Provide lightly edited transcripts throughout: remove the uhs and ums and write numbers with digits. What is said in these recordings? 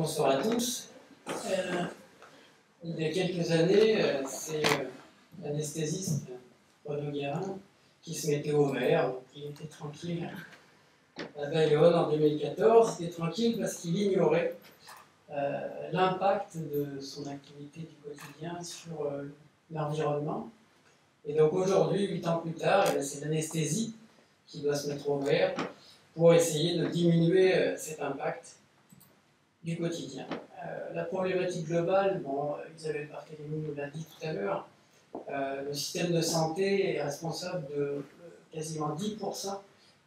Bonsoir à tous. Il y a quelques années, c'est l'anesthésiste Renaud Guérin qui se mettait au vert, il était tranquille à Bayonne en 2014. Il était tranquille parce qu'il ignorait l'impact de son activité du quotidien sur l'environnement. Et donc aujourd'hui, 8 ans plus tard, c'est l'anesthésie qui doit se mettre au vert pour essayer de diminuer cet impact du quotidien. La problématique globale, bon, Isabelle Barthélémy nous l'a dit tout à l'heure, le système de santé est responsable de quasiment 10%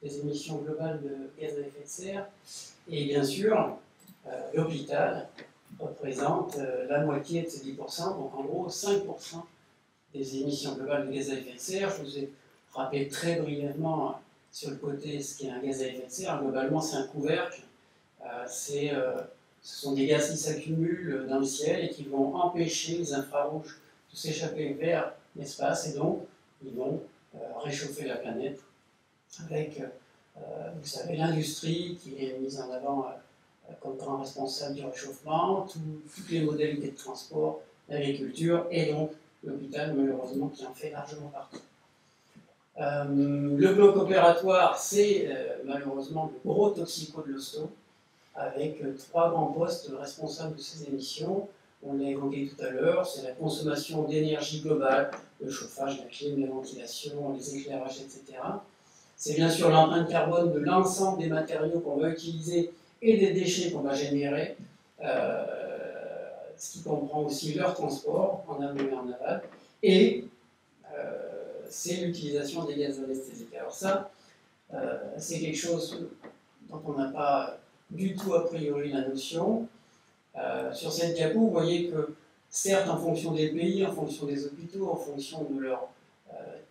des émissions globales de gaz à effet de serre, et bien sûr, l'hôpital représente la moitié de ces 10%, donc en gros 5% des émissions globales de gaz à effet de serre. Je vous ai rappelé très brièvement sur le côté ce qu'est un gaz à effet de serre. Globalement, c'est un couvercle, ce sont des gaz qui s'accumulent dans le ciel et qui vont empêcher les infrarouges de s'échapper vers l'espace, et donc ils vont réchauffer la planète avec, vous savez, l'industrie qui est mise en avant comme grand responsable du réchauffement, toutes les modalités de transport, l'agriculture et donc l'hôpital, malheureusement, qui en fait largement partie. Le bloc opératoire, c'est malheureusement le gros toxico de l'hosto, avec 3 grands postes responsables de ces émissions. On l'a évoqué tout à l'heure, c'est la consommation d'énergie globale, le chauffage, la clim, la ventilation, les éclairages, etc. C'est bien sûr l'empreinte carbone de l'ensemble des matériaux qu'on va utiliser et des déchets qu'on va générer, ce qui comprend aussi leur transport en amont et en aval, et c'est l'utilisation des gaz anesthésiques. Alors ça, c'est quelque chose dont on n'a pas du tout a priori la notion. Sur cette diapo, vous voyez que, certes, en fonction des pays, en fonction des hôpitaux, en fonction de leur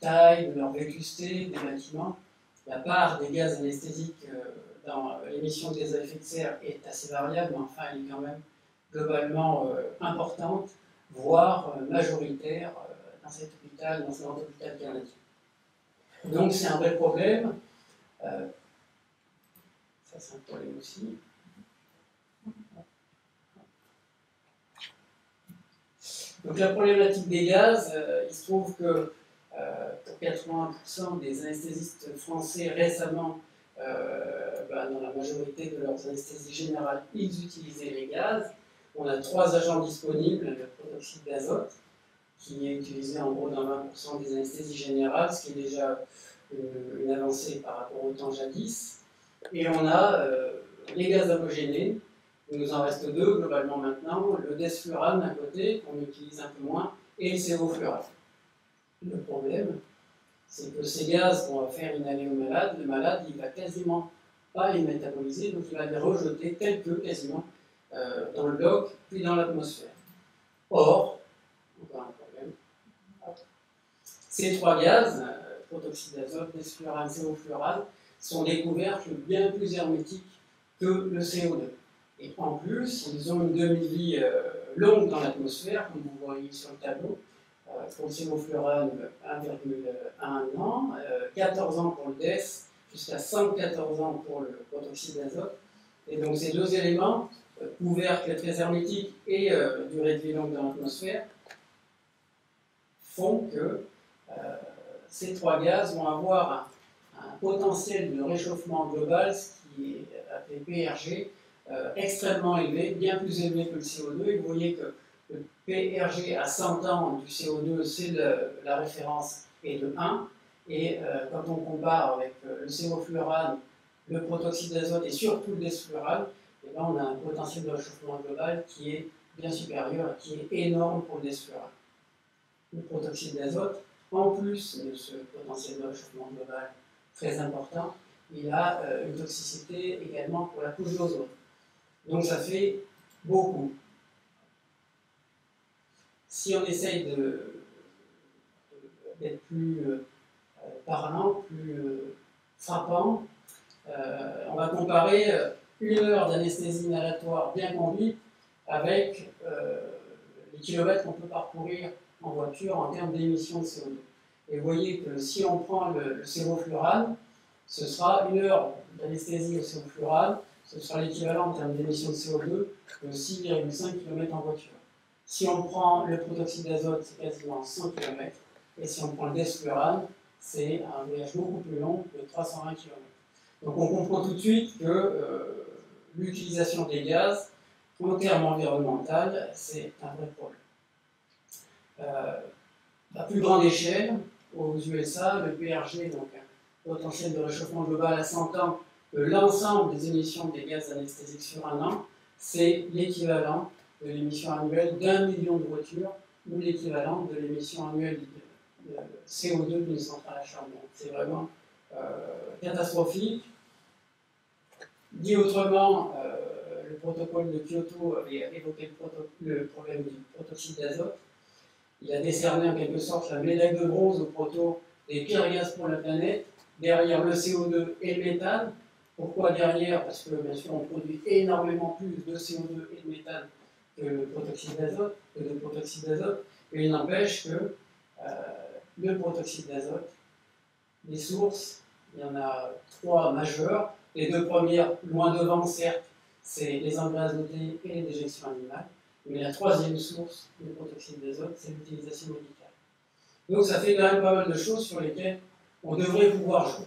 taille, de leur vétusté, des bâtiments, la part des gaz anesthésiques dans l'émission de gaz à effet de serre est assez variable, mais enfin, elle est quand même globalement importante, voire majoritaire dans cet hôpital, dans ce grand hôpital canadien. Donc, c'est un vrai problème. Ça, c'est un problème aussi. Donc la problématique des gaz, il se trouve que pour 80% des anesthésistes français récemment, dans la majorité de leurs anesthésies générales, ils utilisaient les gaz. On a 3 agents disponibles, le protoxyde d'azote, qui est utilisé en gros dans 20% des anesthésies générales, ce qui est déjà une avancée par rapport au temps jadis. Et on a les gaz halogénés. Il nous en reste 2 globalement maintenant, le desflurane d'un côté, qu'on utilise un peu moins, et le sévoflurane. Le problème, c'est que ces gaz qu'on va faire inhaler au malade, le malade, il ne va quasiment pas les métaboliser, donc il va les rejeter tels que quasiment dans le bloc, puis dans l'atmosphère. Or, encore un problème, ces 3 gaz, protoxyde d'azote, desflurane, sévoflurane, sont des couvercles bien plus hermétiques que le CO2. Et en plus, ils ont une demi-vie longue dans l'atmosphère, comme vous voyez sur le tableau. Pour le sévoflurane, 1,1 an, 14 ans pour le DES, jusqu'à 114 ans pour le protoxyde d'azote. Et donc ces 2 éléments, couvercle très hermétique et durée de vie longue dans l'atmosphère, font que ces 3 gaz vont avoir un potentiel de réchauffement global, ce qui est appelé PRG, extrêmement élevé, bien plus élevé que le CO2. Et vous voyez que le PRG à 100 ans du CO2, c'est la référence est de 1. Et quand on compare avec le sévoflurane, le protoxyde d'azote et surtout le desflurane, et là on a un potentiel de réchauffement global qui est bien supérieur et qui est énorme pour le desflurane. Le protoxyde d'azote, en plus de ce potentiel de réchauffement global très important, il a une toxicité également pour la couche d'ozone. Donc ça fait beaucoup. Si on essaye d'être plus parlant, plus frappant, on va comparer 1 heure d'anesthésie inhalatoire bien conduite avec les kilomètres qu'on peut parcourir en voiture en termes d'émissions de CO2. Et vous voyez que si on prend le sévoflurane, ce sera 1 heure d'anesthésie au sévoflurane, ce sera l'équivalent en termes d'émissions de CO2 de 6,5 km en voiture. Si on prend le protoxyde d'azote, c'est quasiment 100 km, et si on prend le desflurane, c'est un voyage beaucoup plus long de 320 km. Donc on comprend tout de suite que l'utilisation des gaz, en termes environnementaux, c'est un vrai problème. À plus grande échelle, aux USA, le PRG, donc un potentiel de réchauffement global à 100 ans, de l'ensemble des émissions des gaz anesthésiques sur un an, c'est l'équivalent de l'émission annuelle d'1 million de voitures ou l'équivalent de l'émission annuelle de CO2 d'une centrale à charbon. C'est vraiment catastrophique. Dit autrement, le protocole de Kyoto avait évoqué le problème du protoxyde d'azote. Il a décerné en quelque sorte la médaille de bronze au proto des pires gaz pour la planète, derrière le CO2 et le méthane. Pourquoi derrière? Parce que bien sûr on produit énormément plus de CO2 et de méthane que le protoxyde d'azote, mais il n'empêche que le protoxyde d'azote, les sources, il y en a 3 majeures. Les 2 premières, loin devant certes, c'est les engrais azotés et les déjections animales. Mais la 3e source de protoxyde d'azote, c'est l'utilisation médicale. Donc ça fait quand même pas mal de choses sur lesquelles on devrait pouvoir jouer.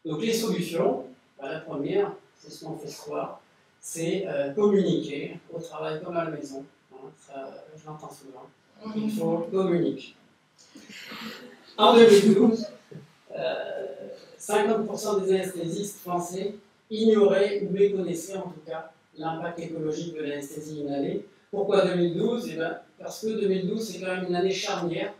Donc les solutions, la première, c'est ce qu'on fait ce soir, c'est communiquer au travail comme à la maison. Hein, ça, je l'entends souvent. Il faut communiquer. En 2012, 50% des anesthésistes français ignoraient ou méconnaissaient en tout cas l'impact écologique de l'anesthésie inhalée. Pourquoi 2012? Eh bien, parce que 2012, c'est quand même une année charnière.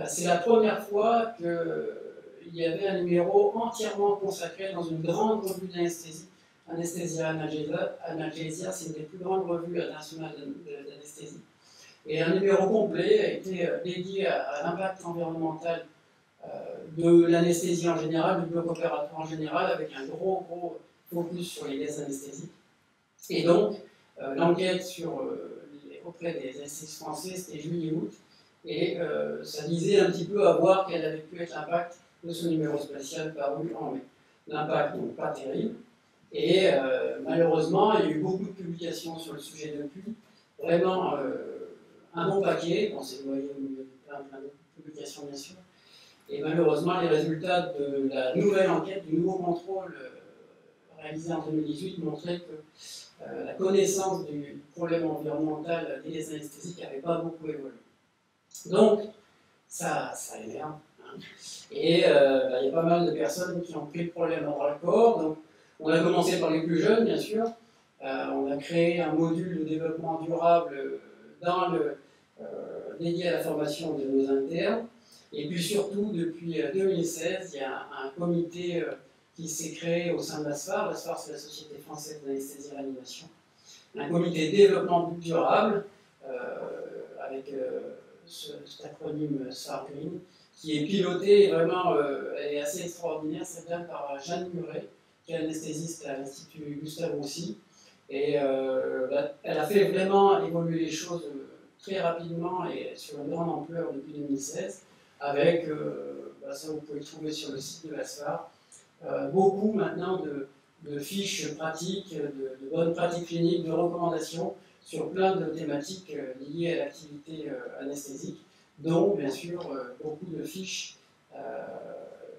C'est la première fois qu'il y avait un numéro entièrement consacré dans une grande revue d'anesthésie. Anesthesia Analgesia, c'est une des plus grandes revues internationales d'anesthésie. Et un numéro complet a été dédié à l'impact environnemental de l'anesthésie en général, du bloc opératoire en général, avec un gros focus sur les gaz anesthésiques. Et donc, l'enquête auprès des anesthésistes français, c'était juillet-août, et ça disait un petit peu à voir quel avait pu être l'impact de ce numéro spatial paru en mai. L'impact, donc, pas terrible, et malheureusement, il y a eu beaucoup de publications sur le sujet depuis, vraiment un bon paquet, on s'est noyé au milieu de plein d'autres publications, bien sûr, et malheureusement, les résultats de la nouvelle enquête, du nouveau contrôle réalisé en 2018 montraient que la connaissance du problème environnemental des gaz anesthésiques n'avait pas beaucoup évolué. Donc, ça énerve. Hein. Et il y a pas mal de personnes qui ont pris le problème dans le corps. Donc, on a commencé par les plus jeunes, bien sûr. On a créé un module de développement durable dédié à la formation de nos internes. Et puis surtout, depuis 2016, il y a un comité qui s'est créé au sein de l'ASFAR. L'ASFAR, c'est la Société française d'anesthésie et réanimation. Un comité de développement durable, avec cet acronyme SFAR Green, qui est piloté, et vraiment, elle est assez extraordinaire, c'est bien par Jeanne Muret, qui est anesthésiste à l'Institut Gustave Roussy. Et elle a fait vraiment évoluer les choses très rapidement et sur une grande ampleur depuis 2016. Avec, ça vous pouvez le trouver sur le site de l'ASFAR, beaucoup maintenant de fiches pratiques, de bonnes pratiques cliniques, de recommandations sur plein de thématiques liées à l'activité anesthésique, dont bien sûr beaucoup de fiches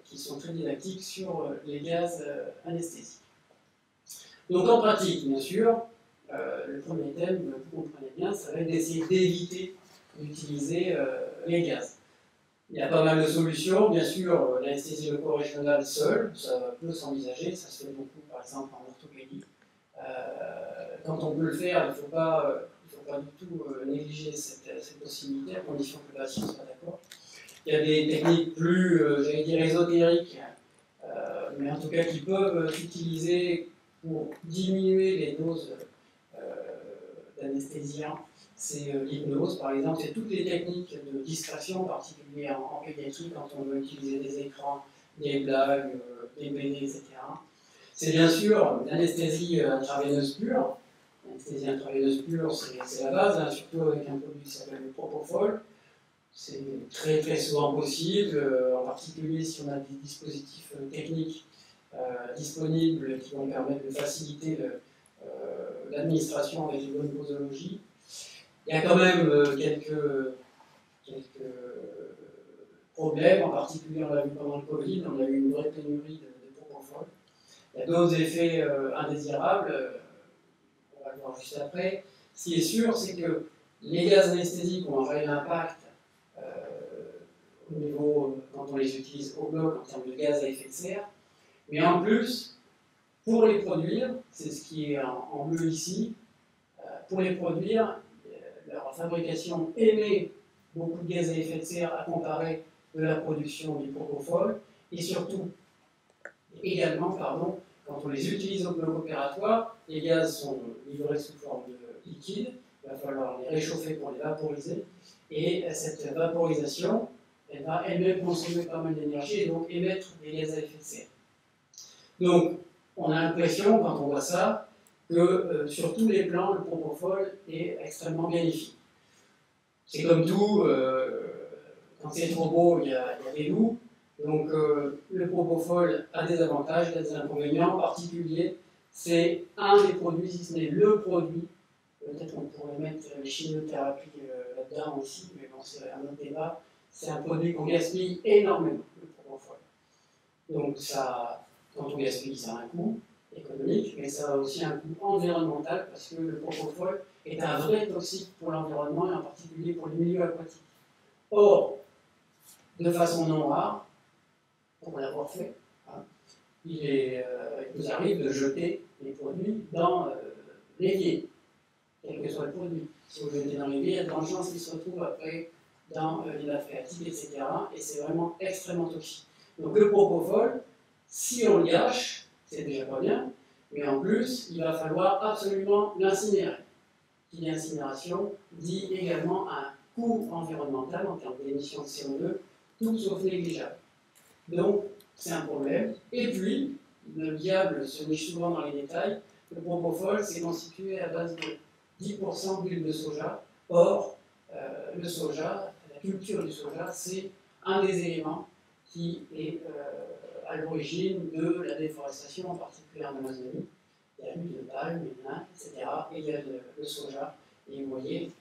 qui sont très didactiques sur les gaz anesthésiques. Donc en pratique, bien sûr, le premier thème, vous comprenez bien, ça va être d'essayer d'éviter d'utiliser les gaz. Il y a pas mal de solutions, bien sûr, l'anesthésie loco-régionale seule, ça peut s'envisager, ça se fait beaucoup par exemple en orthopédie. Quand on peut le faire, il ne faut pas du tout négliger cette possibilité, à condition que le patient soit d'accord. Il y a des techniques plus, j'allais dire, ésotériques, mais en tout cas qui peuvent s'utiliser pour diminuer les doses d'anesthésiants. C'est l'hypnose, par exemple, c'est toutes les techniques de distraction, en particulier en pédiatrie, quand on veut utiliser des écrans, des blagues, des BD, etc. C'est bien sûr l'anesthésie intraveineuse pure. L'anesthésie intraveineuse pure, c'est la base, hein, surtout avec un produit qui s'appelle le propofol. C'est très souvent possible, en particulier si on a des dispositifs techniques disponibles qui vont permettre de faciliter l'administration avec une bonne posologie. Il y a quand même quelques problèmes, en particulier on l'a vu pendant le Covid, on a eu une vraie pénurie de propofol. Il y a d'autres effets indésirables, on va le voir juste après. Ce qui est sûr, c'est que les gaz anesthésiques ont un réel impact au niveau, quand on les utilise au bloc, en termes de gaz à effet de serre. Mais en plus, pour les produire, c'est ce qui est en bleu ici, pour les produire, leur fabrication émet beaucoup de gaz à effet de serre à comparer de la production du propofol, et surtout, également, pardon, quand on les utilise au bloc opératoire, les gaz sont livrés sous forme de liquide, il va falloir les réchauffer pour les vaporiser, et cette vaporisation, elle va elle-même consommer pas mal d'énergie et donc émettre des gaz à effet de serre. Donc, on a l'impression, quand on voit ça, que sur tous les plans, le propofol est extrêmement bénéfique. C'est comme tout, quand c'est trop beau, il y a des loups. Donc, le propofol a des avantages, il a des inconvénients. En particulier, c'est un des produits, si ce n'est le produit. Peut-être qu'on pourrait mettre les chimiothérapies là-dedans aussi, mais bon, c'est un autre débat. C'est un produit qu'on gaspille énormément, le propofol. Donc, ça, quand on gaspille, ça a un coût économique, mais ça a aussi un coût environnemental, parce que le propofol est un vrai toxique pour l'environnement, et en particulier pour les milieux aquatiques. Or, de façon non rare, pour l'avoir fait, hein, il nous arrive de jeter les produits dans l'évier, quel que soit le produit. Si vous le jetez dans l'évier, il y a de grandes chances qu'il se retrouve après dans les nappes phréatiques, etc. Et c'est vraiment extrêmement toxique. Donc le propofol, si on le gâche, c'est déjà pas bien, mais en plus, il va falloir absolument l'incinérer. Qui dit incinération dit également un coût environnemental en termes d'émissions de CO2, tout sauf négligeable. Donc, c'est un problème. Et puis, le diable se niche souvent dans les détails, le propofol, c'est constitué à base de 10% d'huile de soja. Or, le soja, la culture du soja, c'est un des éléments qui est à l'origine de la déforestation, en particulier en Amazonie. Il y a l'huile de palme, l'huile, etc. Et il y a le soja. Et vous voyez,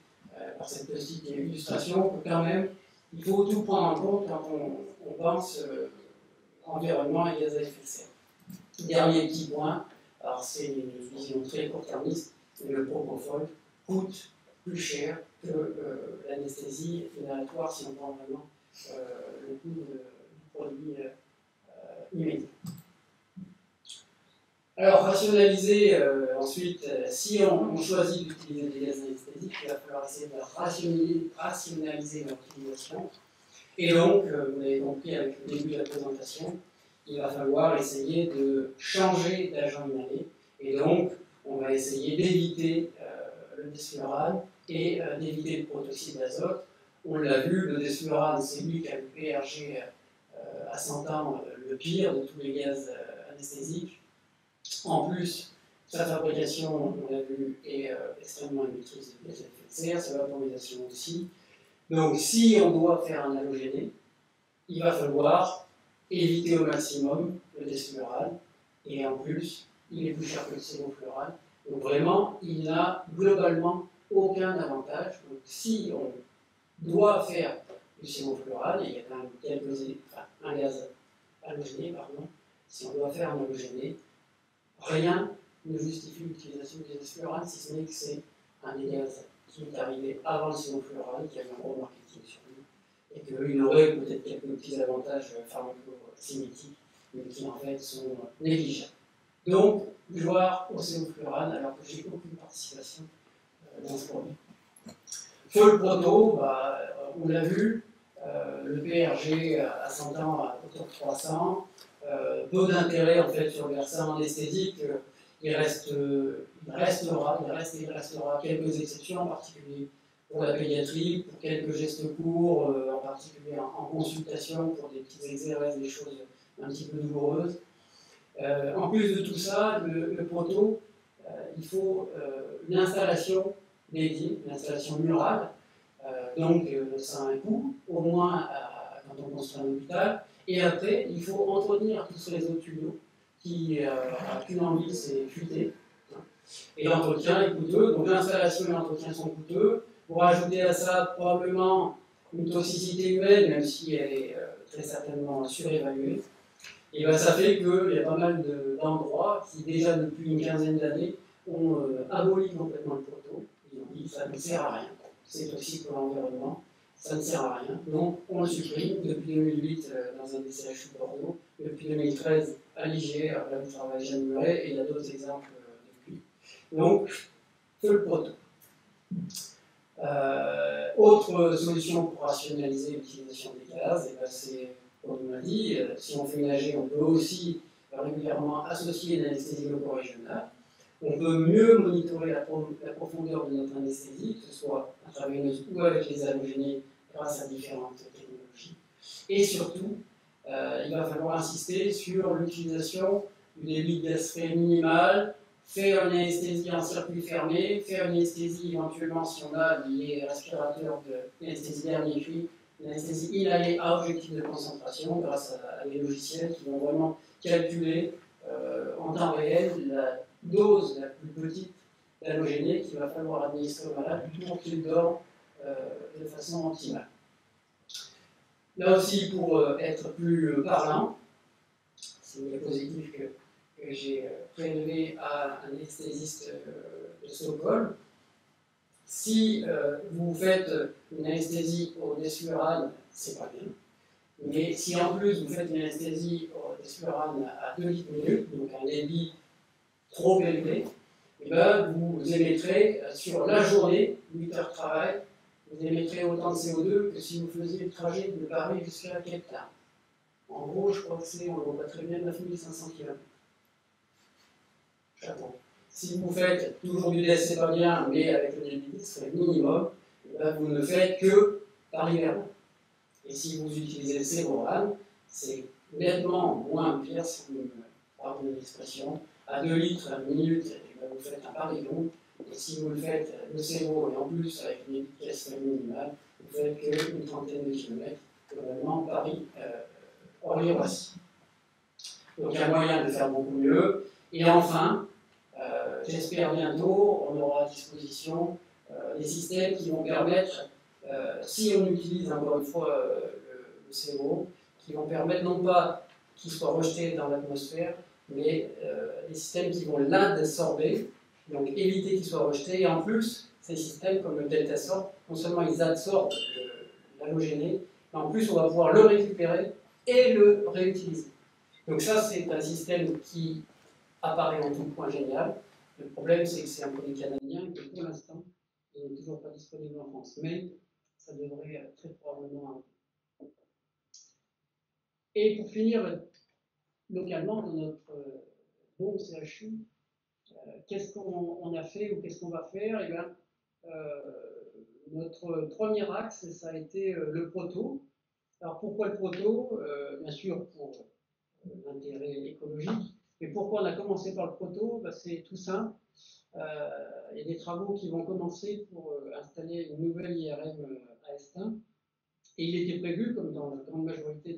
par cette petite illustration, que quand même, il faut tout prendre en compte quand on pense environnement et gaz à effet de serre. Dernier petit point, alors c'est une vision très court-termiste, mais le propofol coûte plus cher que l'anesthésie inhalatoire si on prend vraiment le coût du produit immédiat. Alors, rationaliser, ensuite, si on choisit d'utiliser des gaz anesthésiques, il va falloir essayer de rationaliser leur utilisation. Et donc, vous l'avez compris avec le début de la présentation, il va falloir essayer de changer d'agent inhalé. Et donc, on va essayer d'éviter le desflurane et d'éviter le protoxyde d'azote. On l'a vu, le desflurane, c'est lui qui a le PRG à 100 ans le pire de tous les gaz anesthésiques. En plus, sa fabrication, on l'a vu, est extrêmement émettrice de gaz à effet de serre, sa vaporisation aussi. Donc, si on doit faire un halogéné, il va falloir éviter au maximum le desflurane, et en plus, il est plus cher que le sévoflurane. Donc, vraiment, il n'a globalement aucun avantage. Donc, si on doit faire du sévoflurane, et il y a quand même un gaz halogéné, pardon, si on doit faire un halogéné, rien ne justifie l'utilisation du desflurane, si ce n'est que c'est un des gaz qui est arrivé avant le sévoflurane, qui avait un gros marketing sur lui, et qu'il aurait peut-être quelques petits avantages pharmacocinétiques, mais qui en fait sont négligeables. Donc, gloire au sévoflurane, alors que j'ai aucune participation dans ce produit. Sur le proto, on l'a vu, le PRG à 100 ans à autour de 300, peu d'intérêt en fait sur le versant anesthésique, il restera quelques exceptions, en particulier pour la pédiatrie, pour quelques gestes courts, en particulier en consultation, pour des petites exérèses, des choses un petit peu douloureuses. En plus de tout ça, le proto, il faut une installation dédiée, une installation murale, donc ça a un coût, au moins quand on construit un hôpital, et après, il faut entretenir tous ces réseaux tuyaux qui n'a qu'une envie, c'est fuiter. Et l'entretien est coûteux, donc l'installation et l'entretien sont coûteux. Pour ajouter à ça probablement une toxicité humaine, même si elle est très certainement surévaluée, et ben ça fait qu'il y a pas mal d'endroits qui, déjà depuis une quinzaine d'années, ont aboli complètement le poteau. Ils ont dit ça ne sert à rien, c'est toxique pour l'environnement, ça ne sert à rien. Donc on le supprime depuis 2008 dans un des CHU de Bordeaux, depuis 2013 à l'IG, là où travaille Jeanne Muret, et il y a d'autres exemples depuis. Donc, feu le poteau. Autre solution pour rationaliser l'utilisation des gaz, et ben c'est, comme on l'a dit, si on fait nager, on peut aussi régulièrement associer une anesthésie loco-régionale. On peut mieux monitorer la profondeur de notre anesthésie, que ce soit intraveineuse ou avec les halogénies, grâce à différentes technologies. Et surtout, il va falloir insister sur l'utilisation du débit de gaz frais minimal, faire une anesthésie en circuit fermé, faire une anesthésie éventuellement si on a les respirateurs de l'anesthésie dernier cri, une anesthésie inhalée à objectif de concentration grâce à des logiciels qui vont vraiment calculer en temps réel la dose la plus petite d'halogénée qu'il va falloir administrer au malade pour qu'il dorme de façon optimale. Là aussi, pour être plus parlant, c'est une diapositive que j'ai prélevé à un anesthésiste de Stockholm. Si vous faites une anesthésie au desflurane, c'est pas bien. Mais si en plus vous faites une anesthésie au desflurane à 2 litres minute, donc un débit trop élevé, et ben vous émettrez sur la journée, 8 heures de travail, vous émettrez autant de CO2 que si vous faisiez le trajet de Paris jusqu'à Cape Town. En gros, je crois que c'est, on le voit très bien, 9500 km. Si vous faites toujours du DS, c'est pas bien, mais avec le débit, ce serait minimum, ben vous ne faites que Paris Verdun. Et si vous utilisez le Cévoran, c'est nettement moins pire, si vous me pardonnez l'expression, à 2 litres à minute, et ben vous faites un Paris-Lyon. Et si vous le faites le Cévo, et en plus avec une efficacité minimale, vous faites qu'une trentaine de kilomètres, globalement Paris-Orly-Roissy. Donc il y a moyen de faire beaucoup mieux. Et enfin, j'espère bientôt, on aura à disposition des systèmes qui vont permettre, si on utilise encore une fois le CO, qui vont permettre non pas qu'il soit rejeté dans l'atmosphère, mais des systèmes qui vont l'absorber, donc éviter qu'il soit rejeté. Et en plus, ces systèmes comme le DeltaSort, non seulement ils absorbent l'halogéné, mais en plus on va pouvoir le récupérer et le réutiliser. Donc ça, c'est un système qui apparaît en tout point génial. Le problème, c'est que c'est un produit canadien et que pour l'instant, il n'est toujours pas disponible en France. Mais ça devrait très probablement arriver. Et pour finir, localement, dans notre bon CHU, qu'est-ce qu'on a fait ou qu'est-ce qu'on va faire? Eh bien, notre premier axe, ça a été le proto. Alors pourquoi le proto? Bien sûr, pour l'intérêt écologique. Et pourquoi on a commencé par le proto? Ben, c'est tout simple. Il y a des travaux qui vont commencer pour installer une nouvelle IRM à Estaing. Et il était prévu, comme dans la grande majorité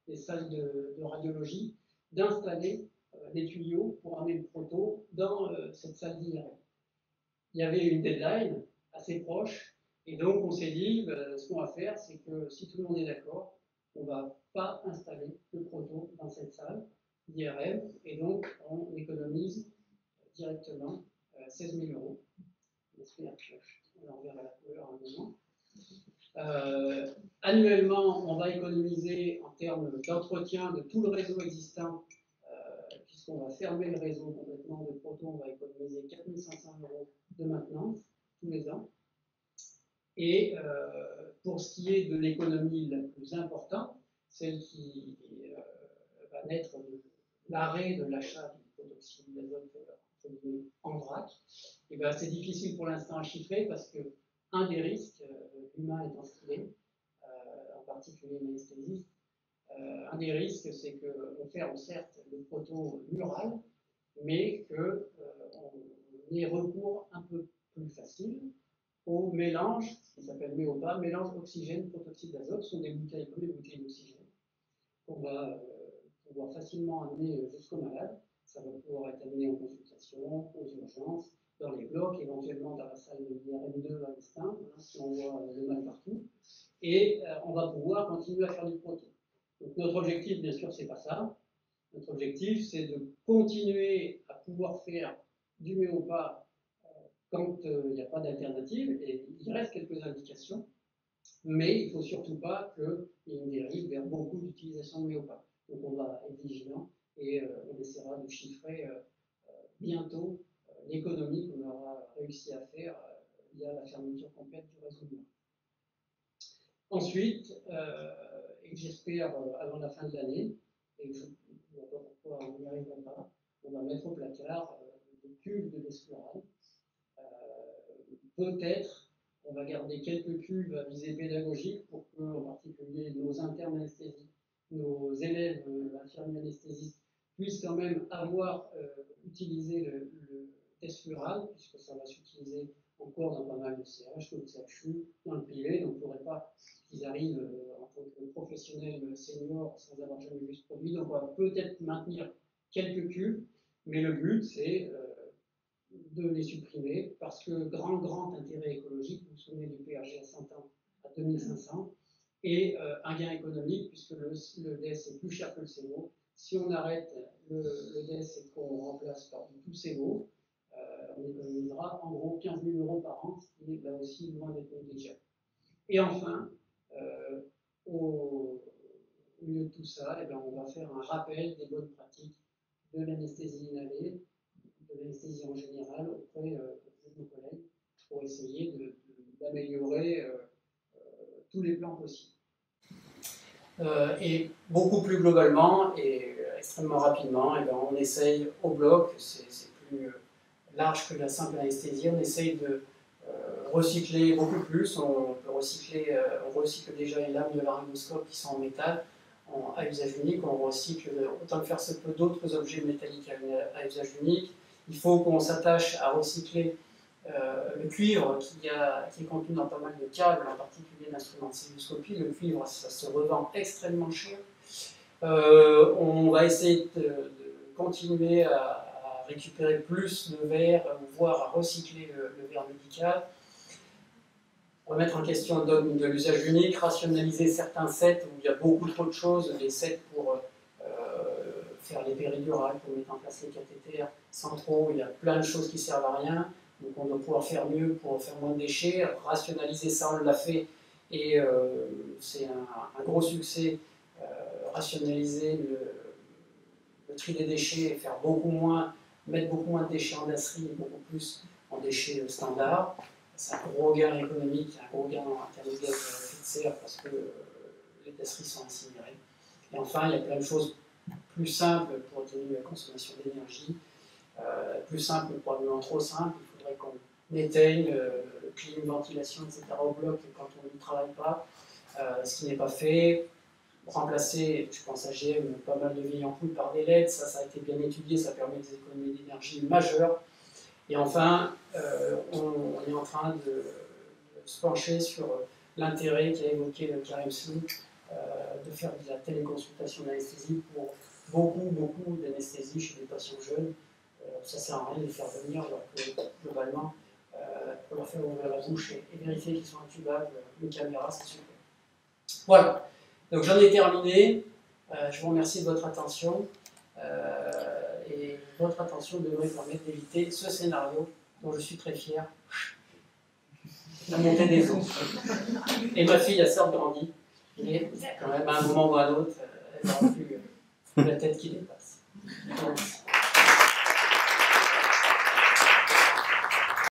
des salles de radiologie, d'installer des tuyaux pour amener le proto dans cette salle d'IRM. Il y avait une deadline assez proche, et donc on s'est dit, ce qu'on va faire, c'est que si tout le monde est d'accord, on ne va pas installer le proto dans cette salle d'IRM, et donc on économise directement 16 000 euros. On en verra la couleur à un moment. Annuellement, on va économiser en termes d'entretien de tout le réseau existant, puisqu'on va fermer le réseau complètement de proto, on va économiser 4 500 euros de maintenance tous les ans. Et pour ce qui est de l'économie la plus importante, celle qui va naître de l'arrêt de l'achat du protoxyde d'azote en vrac, et ben c'est difficile pour l'instant à chiffrer parce que un des risques, l'humain étant ce qu'il est, en particulier l'anesthésiste, un des risques c'est qu'on ferme certes le proto mural, mais qu'on ait recours un peu plus facile au mélange, qui s'appelle MEOPA, mélange oxygène protoxyde d'azote, ce sont des bouteilles comme des bouteilles d'oxygène qu'on va pouvoir facilement amener jusqu'au malade. Ça va pouvoir être amené en consultation, aux urgences, dans les blocs, éventuellement dans la salle de l'IRM2 à Estin, si on voit le mal partout. Et on va pouvoir continuer à faire du proton. Donc notre objectif, bien sûr, c'est pas ça. Notre objectif, c'est de continuer à pouvoir faire du méopa quand il n'y a pas d'alternative, et il reste quelques indications, mais il ne faut surtout pas qu'il y ait une dérive vers beaucoup d'utilisation de méopa. Donc on va être vigilant et on essaiera de chiffrer bientôt l'économie qu'on aura réussi à faire via la fermeture complète du réseau de Mort. Ensuite, et j'espère avant la fin de l'année, et je ne vois pas pourquoi on n'y arrivera pas, on va mettre au placard des cuves de Desflurane. Peut-être on va garder quelques cuves à visée pédagogique pour que, en particulier, nos internes anesthésistes, nos élèves infirmiers anesthésistes puissent quand même avoir utilisé le Desflurane, puisque ça va s'utiliser encore dans pas mal de CH, de CHU, dans le privé, donc il ne faudrait pas qu'ils arrivent en tant que professionnels seniors sans avoir jamais vu ce produit. Donc on va peut-être maintenir quelques cuves, mais le but c'est de les supprimer parce que grand intérêt écologique, vous vous souvenez du PRG à 100 ans à 2500, et un gain économique puisque le DES est plus cher que le CEVO. Si on arrête le DES et qu'on remplace par du tout CEVO, on économisera en gros 15 000 € par an, ce qui est là aussi loin d'être négligeable. Et enfin, au milieu de tout ça, eh bien, on va faire un rappel des bonnes pratiques de l'anesthésie inhalée, de l'anesthésie en général auprès de nos collègues pour essayer d'améliorer tous les plans possibles. Et beaucoup plus globalement et extrêmement rapidement, et ben on essaye au bloc, c'est plus large que la simple anesthésie, on essaye de recycler beaucoup plus. On peut recycler, on recycle déjà les lames de laryngoscope qui sont en métal à usage unique, on recycle autant que faire se peut d'autres objets métalliques à usage unique. Il faut qu'on s'attache à recycler le cuivre qui est contenu dans pas mal de câbles, en particulier d'instruments de cystoscopie. Le cuivre, ça se revend extrêmement cher. On va essayer de continuer à récupérer plus de verre, voire à recycler le verre médical. Remettre en question de l'usage unique, rationaliser certains sets où il y a beaucoup trop de choses, des sets pour faire les péridurales, pour mettre en place les cathéters centraux, il y a plein de choses qui servent à rien. Donc on doit pouvoir faire mieux pour faire moins de déchets, rationaliser ça, on l'a fait, et c'est un gros succès, rationaliser le tri des déchets et faire beaucoup moins, mettre beaucoup moins de déchets en dasserie et beaucoup plus en déchets standards. C'est un gros gain économique, un gros gain en termes de gaz à effet de serre parce que les dasseries sont incinérées. Et enfin, il y a plein de choses plus simples pour atténuer la consommation d'énergie, plus simple, probablement trop simple. Il faudrait qu'on éteigne le clim, ventilation, etc. au bloc quand on n'y travaille pas, ce qui n'est pas fait. Remplacer, je pense à GM, pas mal de vieilles ampoules par des LED, ça a été bien étudié, ça permet des économies d'énergie majeures. Et enfin, on est en train de se pencher sur l'intérêt qu'a évoqué Karim Slou de faire de la téléconsultation d'anesthésie pour beaucoup d'anesthésie chez des patients jeunes. Ça ne sert à rien de les faire venir, alors que globalement, pour leur faire ouvrir la bouche et vérifier qu'ils sont intubables, une caméra, c'est super. Voilà, donc j'en ai terminé. Je vous remercie de votre attention. Et votre attention devrait permettre d'éviter ce scénario dont je suis très fier, la montée des eaux. Et ma fille a certes grandi, mais quand même à un moment ou à un autre, elle n'aura plus la tête qui dépasse. Merci.